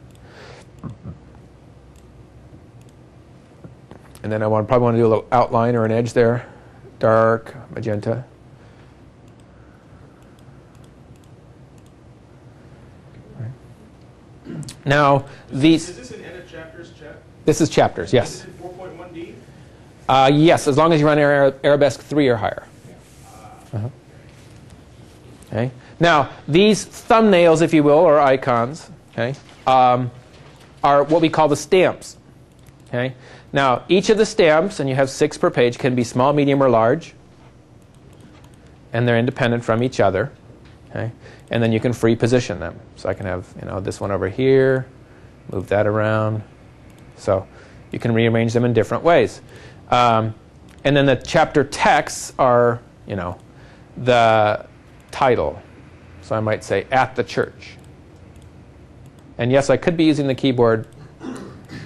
And then I probably want to do a little outline or an edge there. Dark magenta. Now, these... Is this in edit chapters, Chet? This is chapters, yes. Is it 4.1D? Yes, as long as you run Arabesk 3 or higher. Okay. Now, these thumbnails, if you will, or icons, okay, are what we call the stamps. Okay. Now, each of the stamps, and you have 6 per page, can be small, medium, or large. And they're independent from each other. Okay. And then you can free position them. So I can have, this one over here, move that around. So you can rearrange them in different ways. And then the chapter texts are, the title. So I might say, at the church. And yes, I could be using the keyboard,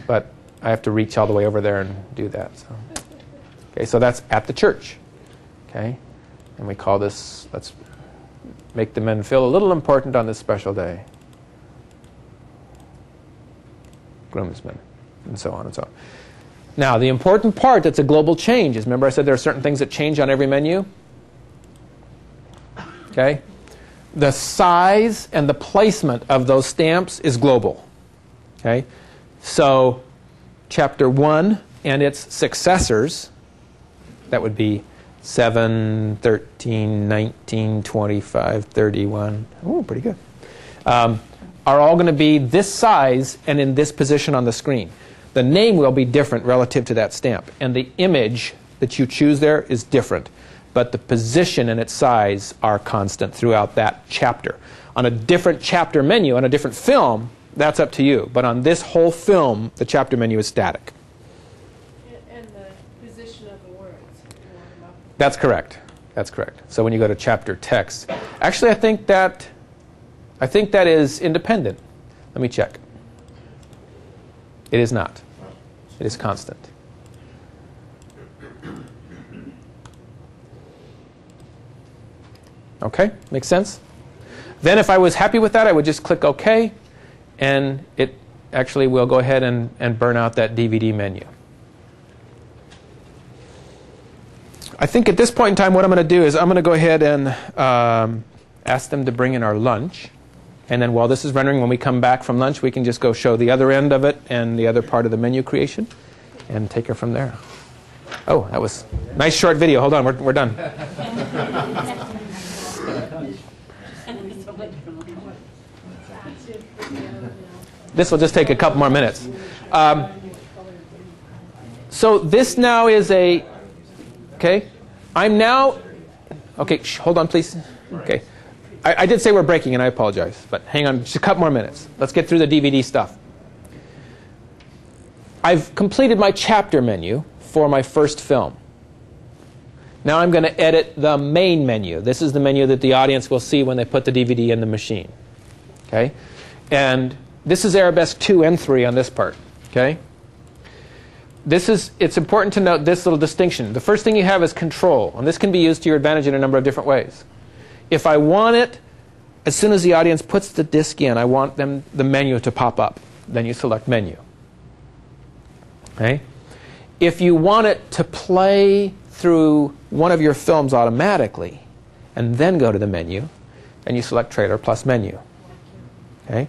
but I have to reach all the way over there and do that. So, okay, so that's at the church. Okay, and we call this, let's make the men feel a little important on this special day. Groomsmen, and so on and so on. Now, the important part that's a global change is, remember I said there are certain things that change on every menu? Okay? The size and the placement of those stamps is global. Okay? So, chapter 1 and its successors, that would be 7, 13, 19, 25, 31. Oh, pretty good. Are all going to be this size and in this position on the screen. The name will be different relative to that stamp, and the image that you choose there is different, but the position and its size are constant throughout that chapter. On a different chapter menu, on a different film, that's up to you, but on this whole film, the chapter menu is static. And the position of the words. That's correct. That's correct. So when you go to chapter text, actually I think that is independent. Let me check. It is not. It is constant. Okay, makes sense? Then if I was happy with that, I would just click OK, and it actually will go ahead and burn out that DVD menu. I think at this point in time what I'm going to do is I'm going to go ahead and ask them to bring in our lunch. And then while this is rendering, when we come back from lunch, we can just go show the other end of it and the other part of the menu creation and take her from there. Oh, that was a nice short video. Hold on, we're done. This will just take a couple more minutes. So this now is a, okay, I'm now, okay, hold on please. Okay. I did say we're breaking, and I apologize, but hang on just a couple more minutes. Let's get through the DVD stuff. I've completed my chapter menu for my first film. Now I'm going to edit the main menu. This is the menu that the audience will see when they put the DVD in the machine. Okay? And this is Arabesk 2 and 3 on this part. Okay? It's important to note this little distinction. The first thing you have is control, and this can be used to your advantage in a number of different ways. If I want it, as soon as the audience puts the disc in, I want the menu to pop up. Then you select menu. Okay? If you want it to play through one of your films automatically and then go to the menu, then you select trailer plus menu. Okay?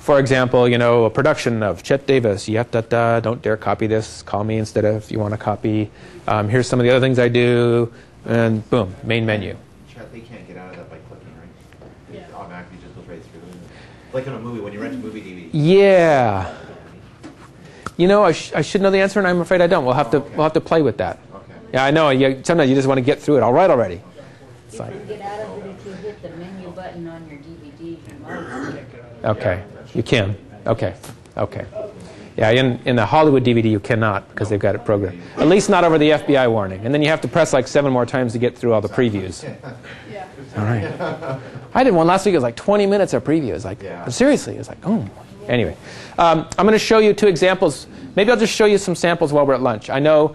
For example, you know, a production of Chet Davis, don't dare copy this, call me instead of if you want to copy. Here's some of the other things I do, and boom, main menu. Chet, they can't get out of that by clicking, right? It automatically just goes right through. Like in a movie, when you rent a movie DVD. Yeah. You know, I should know the answer, and I'm afraid I don't. We'll have to play with that. Okay. Yeah, I know. Sometimes you just want to get through it. All right, already. You can get out of it if you hit the menu button on your DVD remote. Okay, you can. Okay, okay. Yeah, in the Hollywood DVD you cannot because they've got it programmed. At least not over the FBI warning. And then you have to press like 7 more times to get through all the previews. Yeah. All right. I did one last week. It was like 20 minutes of previews. Like seriously, it was like, oh. Anyway, I'm going to show you 2 examples. Maybe I'll just show you some samples while we're at lunch. I know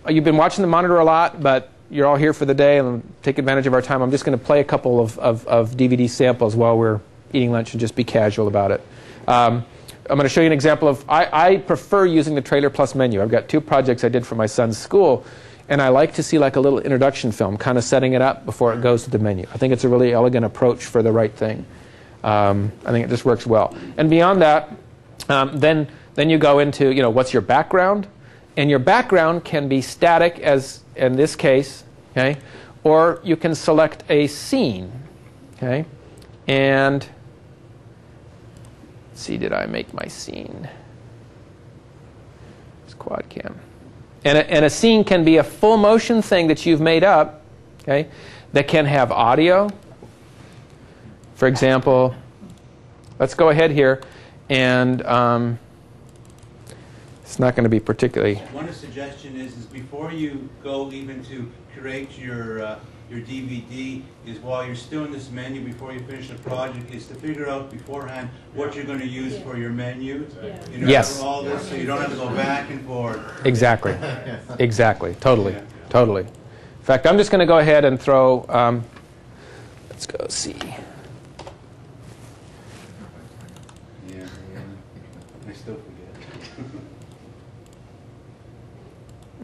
you've been watching the monitor a lot, but you're all here for the day and take advantage of our time. I'm just going to play a couple of DVD samples while we're eating lunch and just be casual about it. I'm going to show you an example of, I prefer using the trailer plus menu. I've got 2 projects I did for my son's school, and I like to see like a little introduction film, kind of setting it up before it goes to the menu. I think it's a really elegant approach for the right thing. I think it just works well. And beyond that, then you go into, you know, what's your background? And your background can be static, as in this case, okay? Or you can select a scene, okay? And let's see, did I make my scene? It's quad cam. And a scene can be a full motion thing that you've made up, okay? That can have audio. For example, let's go ahead here, and it's not going to be particularly. One suggestion is before you go even to create your DVD, is while you're still in this menu, before you finish the project, is to figure out beforehand what you're going to use for your menu. You know, yes. for all this, so you don't have to go back and forth. Exactly. Exactly. Totally. Totally. In fact, I'm just going to go ahead and throw. Let's go see. I still forget.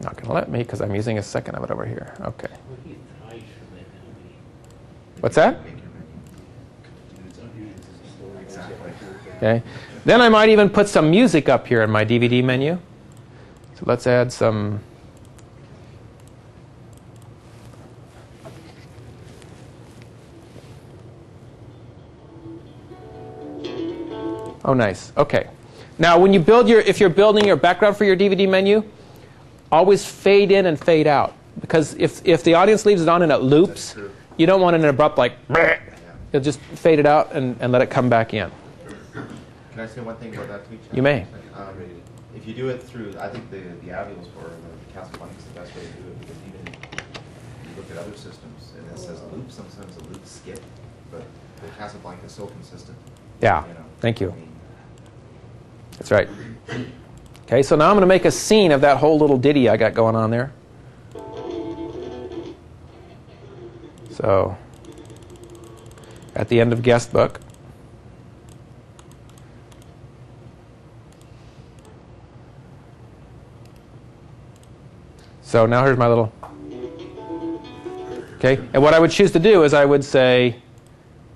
Not going to let me because I'm using a second of it over here. Okay. What's that? Okay. Then I might even put some music up here in my DVD menu. So let's add some. Oh, nice. Okay. Now, when you build if you're building your background for your DVD menu, always fade in and fade out. Because if the audience leaves it on and it loops, you don't want an abrupt like, you'll just fade it out and let it come back in. Can I say one thing about that too, Chet? You may. If you do it through, I think the Avios or the Casablanca is the best way to do it, because even you look at other systems and it says loop, sometimes the loops skip, but the Casablanca is so consistent. Yeah, You know, thank you. I mean, That's right. Okay, so now I'm going to make a scene of that whole little ditty I got going on there. So, at the end of guest book. So now here's my little, okay, and what I would choose to do is I would say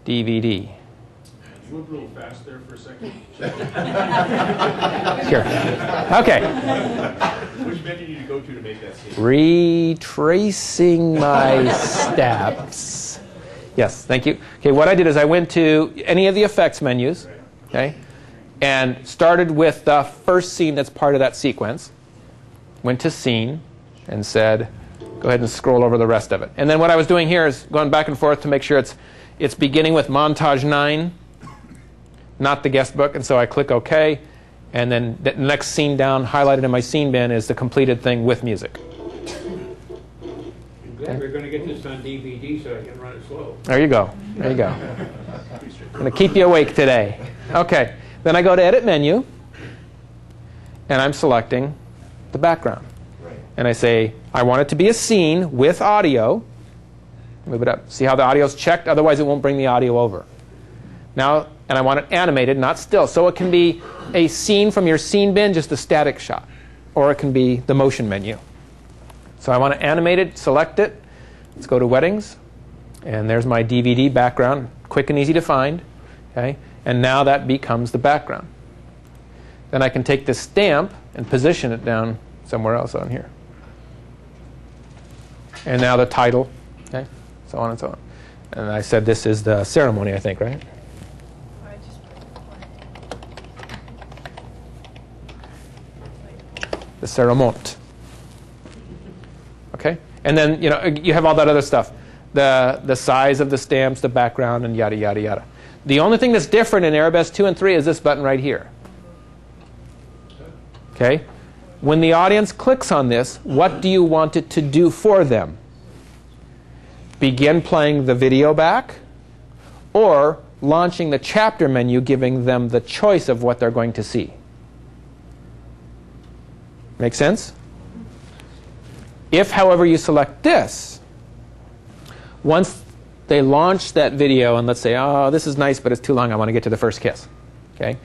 DVD. Move a little fast there for a second. Here. Okay. Which menu do you go to make that scene? Retracing my steps. Yes, thank you. Okay, what I did is I went to any of the effects menus, okay, and started with the first scene that's part of that sequence. Went to scene and said, go ahead and scroll over the rest of it. And then what I was doing here is going back and forth to make sure it's beginning with montage 9, not the guest book. And so I click OK. And then the next scene down, highlighted in my scene bin, is the completed thing with music. I'm glad we're going to get this on DVD so I can run it slow. There you go. There you go. I'm going to keep you awake today. OK. Then I go to Edit Menu, and I'm selecting the background. And I say, I want it to be a scene with audio. Move it up. See how the audio's checked? Otherwise, it won't bring the audio over. Now, and I want it animated, not still. So it can be a scene from your scene bin, just a static shot. Or it can be the motion menu. So I want to animate it, select it. Let's go to Weddings. And there's my DVD background. Quick and easy to find. Okay? And now that becomes the background. Then I can take this stamp and position it down somewhere else on here. And now the title, okay, so on and so on. And I said this is the ceremony, I think, right? The ceremont. Okay? And then, you know, you have all that other stuff. The size of the stamps, the background, and yada, yada, yada. The only thing that's different in Arabesk 2 and 3 is this button right here. Okay? When the audience clicks on this, what do you want it to do for them? Begin playing the video back, or launching the chapter menu, giving them the choice of what they're going to see? Make sense? If, however, you select this, once they launch that video and let's say, oh, this is nice, but it's too long, I want to get to the first kiss. Okay?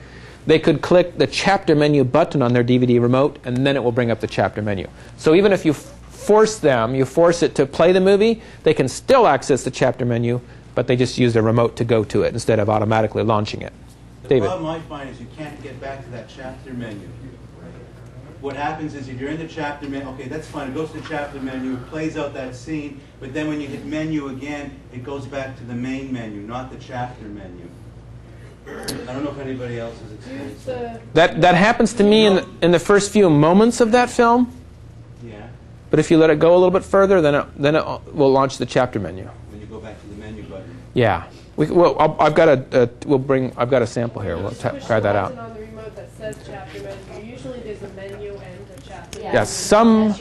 They could click the chapter menu button on their DVD remote, and then it will bring up the chapter menu. So even if you force it to play the movie, they can still access the chapter menu, but they just use their remote to go to it instead of automatically launching it. The problem I find is you can't get back to that chapter menu. What happens is if you're in the chapter menu, okay, that's fine. It goes to the chapter menu, it plays out that scene, but then when you hit menu again, it goes back to the main menu, not the chapter menu. I don't know if anybody else has experienced that. That happens to me in the first few moments of that film. Yeah. But if you let it go a little bit further, then it will launch the chapter menu. When you go back to the menu button. Yeah. I've got a sample here. We'll try that out. On the remote that says chapter menu. Usually there's a menu and a chapter. Yeah. Some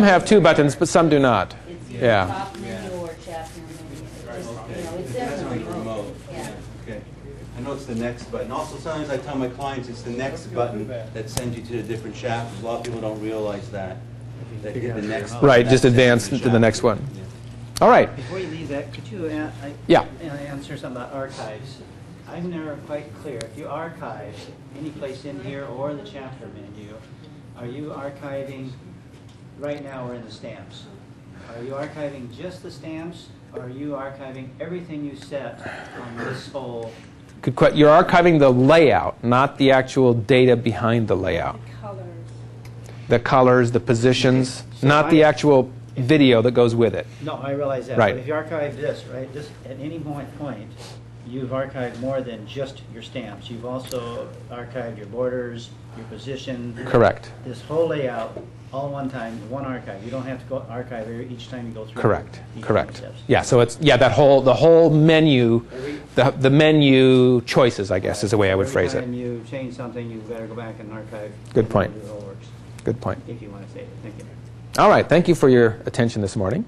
have two buttons, but some do not. It's Yeah. top menu or chapter menu. It's just, you know, it's That's there on on the the remote. remote. Yeah. Okay. I know it's the next button. Also, sometimes I tell my clients it's the next button that sends you to the different chapters. A lot of people don't realize that. That hit the next button. Right. Just That advance sends to you the next one. Yeah. All right. Before you leave that, could you answer something about archives? I'm never quite clear. If you archive any place in here or the chapter menu, are you archiving, right now we're in the stamps, are you archiving just the stamps, or are you archiving everything you set on this whole? Good question. You're archiving the layout, not the actual data behind the layout. The colors, the positions, So not the actual video that goes with it. No, I realize that. Right. But if you archive this, right, this at any point, you've archived more than just your stamps. You've also archived your borders, your position. Correct. This whole layout, all one time, one archive. You don't have to go archive each time you go through. Correct. each Correct. steps. Yeah. So it's the whole menu, the menu choices, I guess, is the way I would phrase it. Every time you change something, you better go back and archive. Good point. It all works. Good point. If you want to say it. Thank you. All right. Thank you for your attention this morning.